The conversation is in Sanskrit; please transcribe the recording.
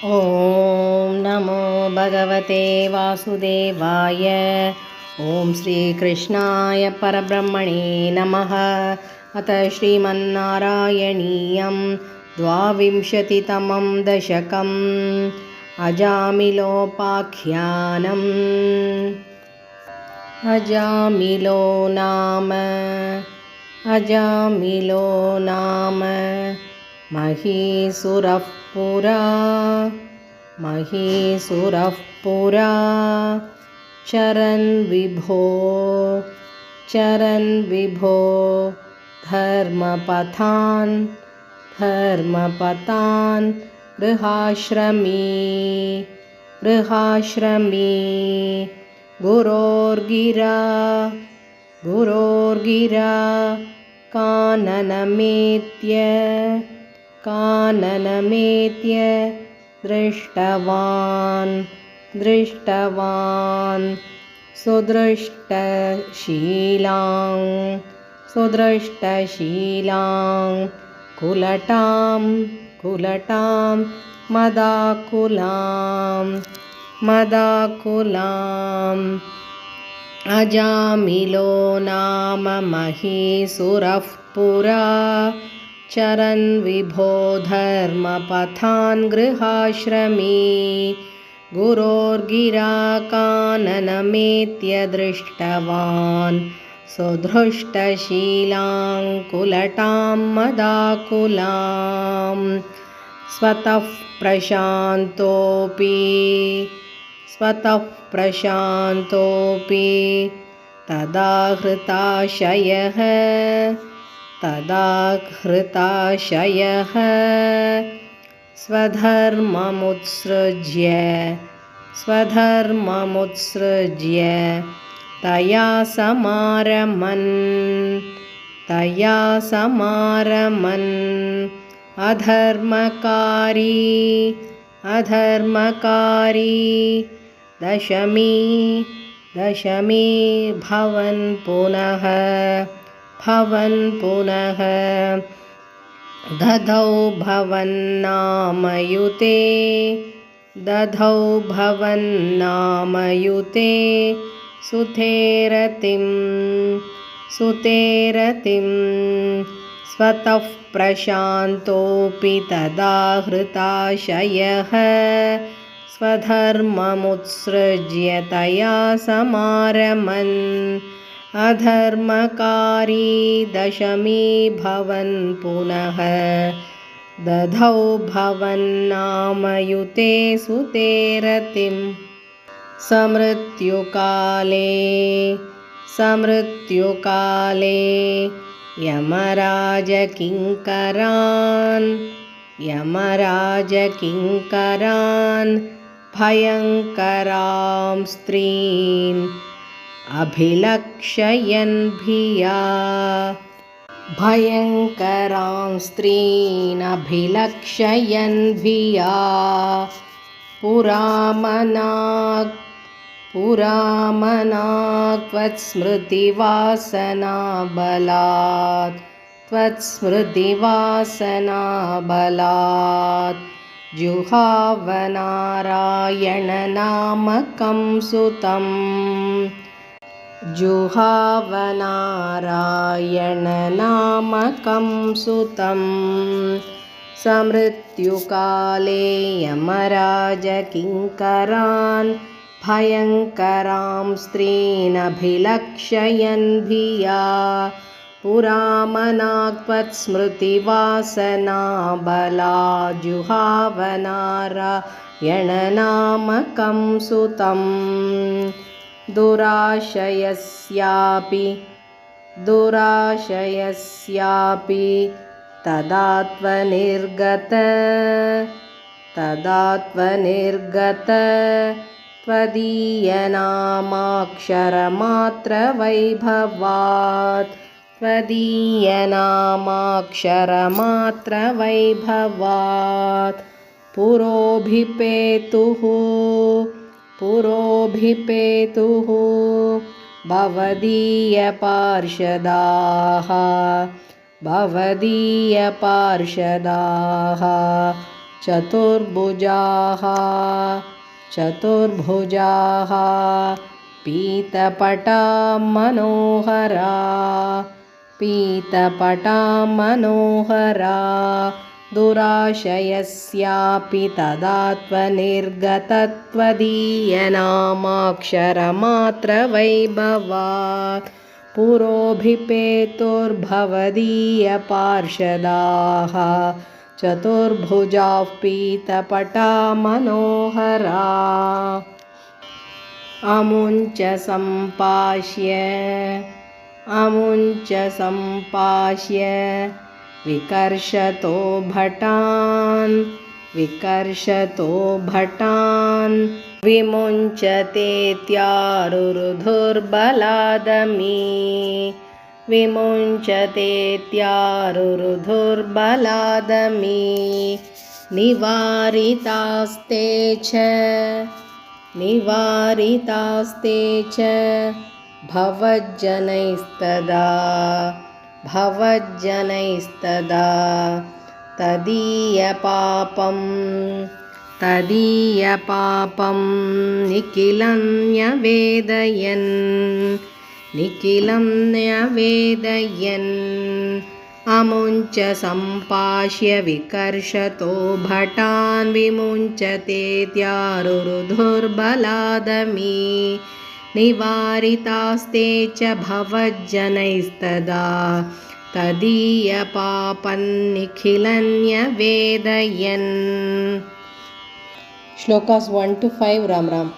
ॐ नमो भगवते वासुदेवाय। ॐ श्रीकृष्णाय परब्रह्मणे नमः। अथ श्रीमन्नारायणीयं द्वाविंशतितमं दशकम् अजामिलोपाख्यानम्। अजामिलो नाम महीसुरः पुरा चरन् विभो धर्मपथान् गृहाश्रमी गुरोर्गिरा काननमेत्य दृष्टवान् सुदृष्टशीलां कुलटां मदाकुलाम्। अजामिलो नाम महीसुरः पुरा चरन् विभो धर्मपथान् गृहाश्रमी गुरोर्गिरा काननमेत्य दृष्टवान् सुदृष्टशीलां कुलटां मदाकुलाम्। स्वतः प्रशान्तोऽपि तदा हृताशयः स्वधर्ममुत्सृज्य तया समारमन् अधर्मकारी दशमी भवन् पुनः दधौ भवन्नामयुते सुतेरतिं स्वतः प्रशान्तोऽपि तदा हृताशयः स्वधर्ममुत्सृज्य तया समारमन् अधर्मकारी दशमी भवन् पुनः दधौ भवन्नामयुते सुतेरतिं। समृत्युकाले यमराजकिङ्करान् भयङ्करां स्त्रीन् अभिलक्षयन् भिया पुरामनाक् त्वत्स्मृतिवासनाबलात् जुहावनारायणनामकं सुतं। समृत्युकाले यमराजकिङ्करान् भयङ्करां स्त्रीनभिलक्षयन् भिया पुरामनाक् त्वत्स्मृतिवासनाबलात् जुहावनारायणनामकं सुतं। दुराशयस्यापि तदा त्वनिर्गत त्वदीयनामाक्षरमात्रवैभवात् पुरोभिपेतुः भवदीयपार्षदाः चतुर्भुजाः चतुर्भुजाः पीतपटा मनोहरा पीतपटा मनोहरा दुराशयस्यापि तदा त्वनिर्गतत्वदीयनामाक्षरमात्रवैभवात् पुरोभिपेतुर्भवदीयपार्षदाः चतुर्भुजाः पीतपटा मनोहरा अमुञ्च सम्पाश्य विकर्षतो भटान् विमुञ्चतेत्यारुरुधुर्बलादमी निवारितास्ते च भवज्जनैस्तदा तदीयपापं निखिलं न्यवेदयन् अमुञ्च सम्पाश्य विकर्षतो भटान् विमुञ्चतेत्यारुरुधुर्बलादमी निवारितास्ते च भवज्जनैस्तदा तदीयपापन्निखिलन्यवेदयन्. Shlokas 1 to 5 Ram Ram.